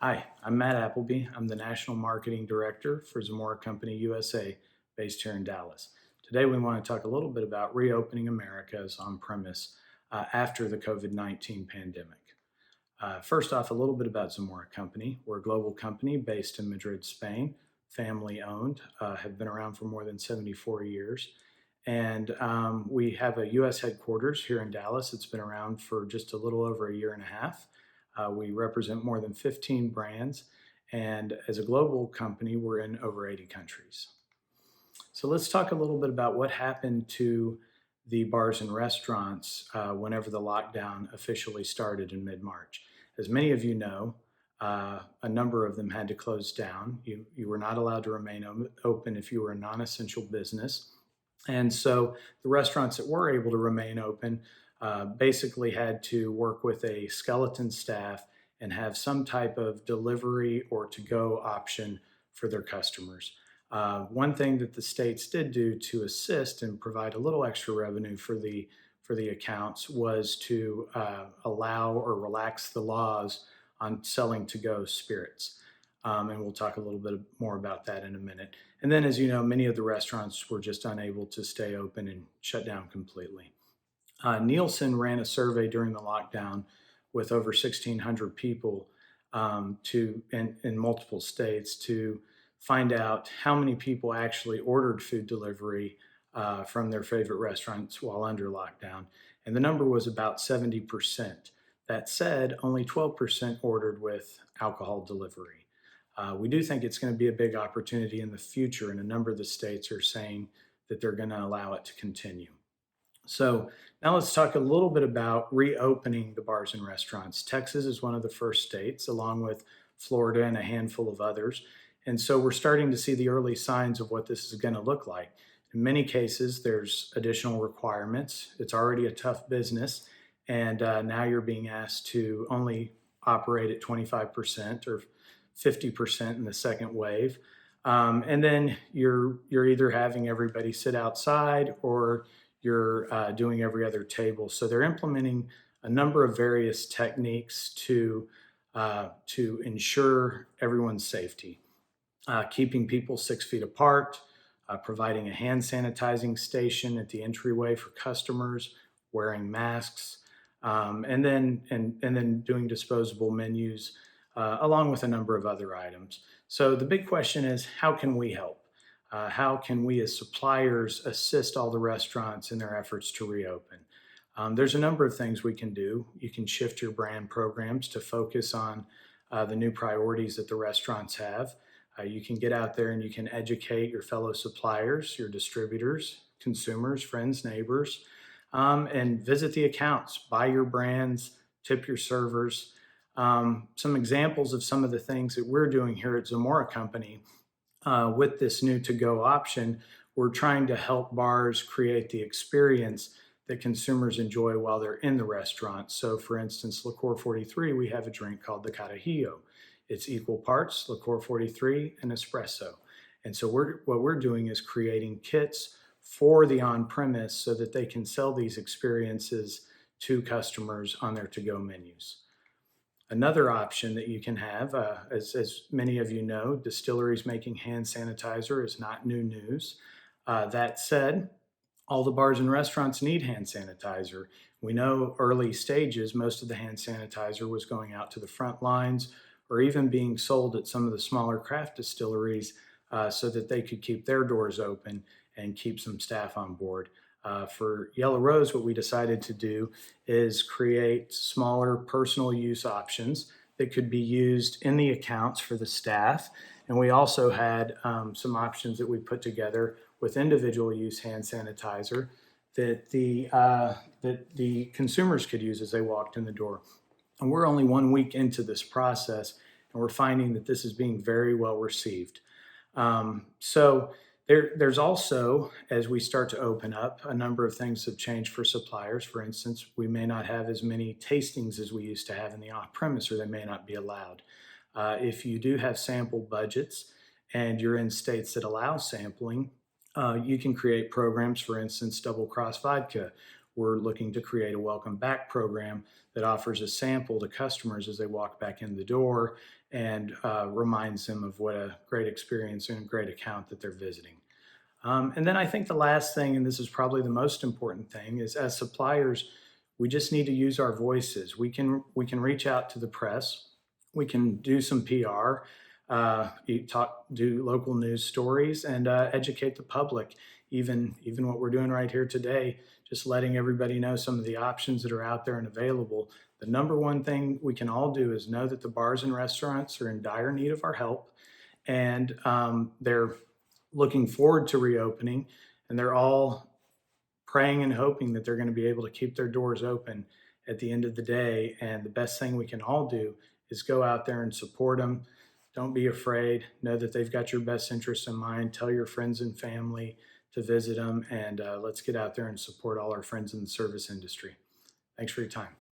Hi, I'm Matt Appleby. I'm the National Marketing Director for Zamora Company USA, based here in Dallas. Today, we want to talk a little bit about reopening America's on-premise after the COVID-19 pandemic. First off, a little bit about Zamora Company. We're a global company based in Madrid, Spain, family owned, have been around for more than 74 years. And we have a U.S. headquarters here in Dallas. It's been around for just a little over a year and a half. We represent more than 15 brands. And as a global company, we're in over 80 countries. So let's talk a little bit about what happened to the bars and restaurants whenever the lockdown officially started in mid-March. As many of you know, a number of them had to close down. You were not allowed to remain open if you were a non-essential business. And so the restaurants that were able to remain open basically had to work with a skeleton staff and have some type of delivery or to-go option for their customers. One thing that the states did do to assist and provide a little extra revenue for the accounts was to allow or relax the laws on selling to-go spirits. And we'll talk a little bit more about that in a minute. And then, as you know, many of the restaurants were just unable to stay open and shut down completely. Nielsen ran a survey during the lockdown with over 1,600 people in multiple states to find out how many people actually ordered food delivery from their favorite restaurants while under lockdown. And the number was about 70%. That said, only 12% ordered with alcohol delivery. We do think it's going to be a big opportunity in the future, and a number of the states are saying that they're going to allow it to continue. So now let's talk a little bit about reopening the bars and restaurants. Texas is one of the first states, along with Florida and a handful of others. And so we're starting to see the early signs of what this is going to look like. In many cases, there's additional requirements. It's already a tough business, and now you're being asked to only operate at 25% or 50% in the second wave. And then you're either having everybody sit outside or you're doing every other table. So they're implementing a number of various techniques to ensure everyone's safety. Keeping people 6 feet apart, providing a hand sanitizing station at the entryway for customers, wearing masks, and then doing disposable menus, along with a number of other items. So the big question is, how can we help? How can we as suppliers assist all the restaurants in their efforts to reopen? There's a number of things we can do. You can shift your brand programs to focus on the new priorities that the restaurants have. You can get out there and you can educate your fellow suppliers, your distributors, consumers, friends, neighbors, and visit the accounts, buy your brands, tip your servers. Some examples of some of the things that we're doing here at Zamora Company with this new to-go option. We're trying to help bars create the experience that consumers enjoy while they're in the restaurant. So for instance, Liqueur 43, we have a drink called the Carajillo. It's equal parts Liqueur 43 and espresso. And so what we're doing is creating kits for the on-premise so that they can sell these experiences to customers on their to-go menus. Another option that you can have, as many of you know, distilleries making hand sanitizer is not new news. That said, all the bars and restaurants need hand sanitizer. We know early stages, most of the hand sanitizer was going out to the front lines or even being sold at some of the smaller craft distilleries so that they could keep their doors open and keep some staff on board. For Yellow Rose, what we decided to do is create smaller personal use options that could be used in the accounts for the staff. And we also had some options that we put together with individual use hand sanitizer that the consumers could use as they walked in the door. And we're only 1 week into this process, and we're finding that this is being very well received. There's also, as we start to open up, a number of things have changed for suppliers. For instance, we may not have as many tastings as we used to have in the off-premise, or they may not be allowed. If you do have sample budgets and you're in states that allow sampling, you can create programs. For instance, Double Cross Vodka. We're looking to create a welcome back program that offers a sample to customers as they walk back in the door. and reminds them of what a great experience and a great account that they're visiting. And then I think the last thing, and this is probably the most important thing, is as suppliers, we just need to use our voices. We can reach out to the press. We can do some PR, do local news stories, and educate the public. Even what we're doing right here today, just letting everybody know some of the options that are out there and available. The number one thing we can all do is know that the bars and restaurants are in dire need of our help, and they're looking forward to reopening, and they're all praying and hoping that they're going to be able to keep their doors open at the end of the day. And the best thing we can all do is go out there and support them. Don't be afraid. Know that they've got your best interests in mind. Tell your friends and family to visit them, and let's get out there and support all our friends in the service industry. Thanks for your time.